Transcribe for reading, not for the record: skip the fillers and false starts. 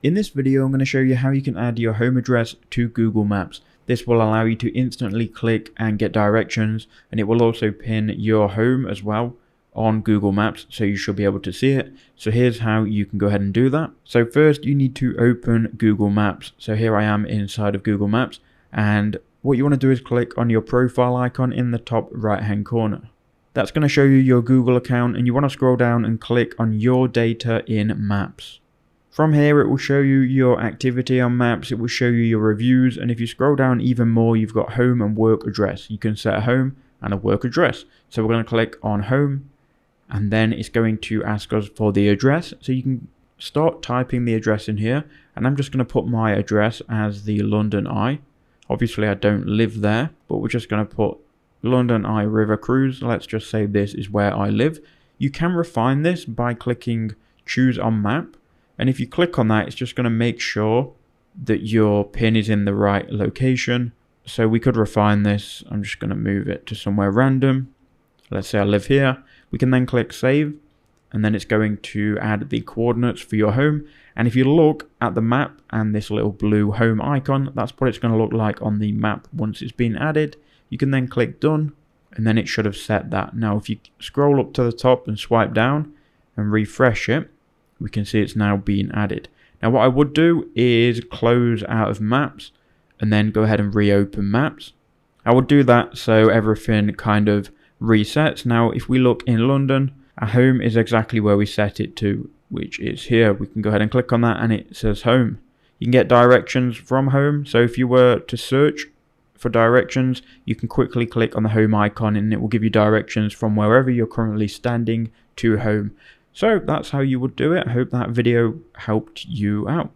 In this video, I'm going to show you how you can add your home address to Google Maps. This will allow you to instantly click and get directions, and it will also pin your home as well on Google Maps, so you should be able to see it. So here's how you can go ahead and do that. So first you need to open Google Maps. So here I am inside of Google Maps, and what you want to do is click on your profile icon in the top right hand corner. That's going to show you your Google account, and you want to scroll down and click on your data in Maps. From here, it will show you your activity on Maps, it will show you your reviews, and if you scroll down even more, you've got home and work address. You can set a home and a work address. So we're going to click on home, and then it's going to ask us for the address. So you can start typing the address in here, and I'm just going to put my address as the London Eye. Obviously, I don't live there, but we're just going to put London Eye River Cruise. Let's just say this is where I live. You can refine this by clicking choose on map. And if you click on that, it's just going to make sure that your pin is in the right location. So we could refine this. I'm just going to move it to somewhere random. Let's say I live here. We can then click save, and then it's going to add the coordinates for your home. And if you look at the map and this little blue home icon, that's what it's going to look like on the map once it's been added. You can then click done, and then it should have set that. Now, if you scroll up to the top and swipe down and refresh it, we can see it's now being added. Now what I would do is close out of Maps and then go ahead and reopen Maps. I would do that so everything kind of resets. Now if we look in London, our home is exactly where we set it to, which is here. We can go ahead and click on that and it says home. You can get directions from home. So if you were to search for directions, you can quickly click on the home icon and it will give you directions from wherever you're currently standing to home. So that's how you would do it. I hope that video helped you out.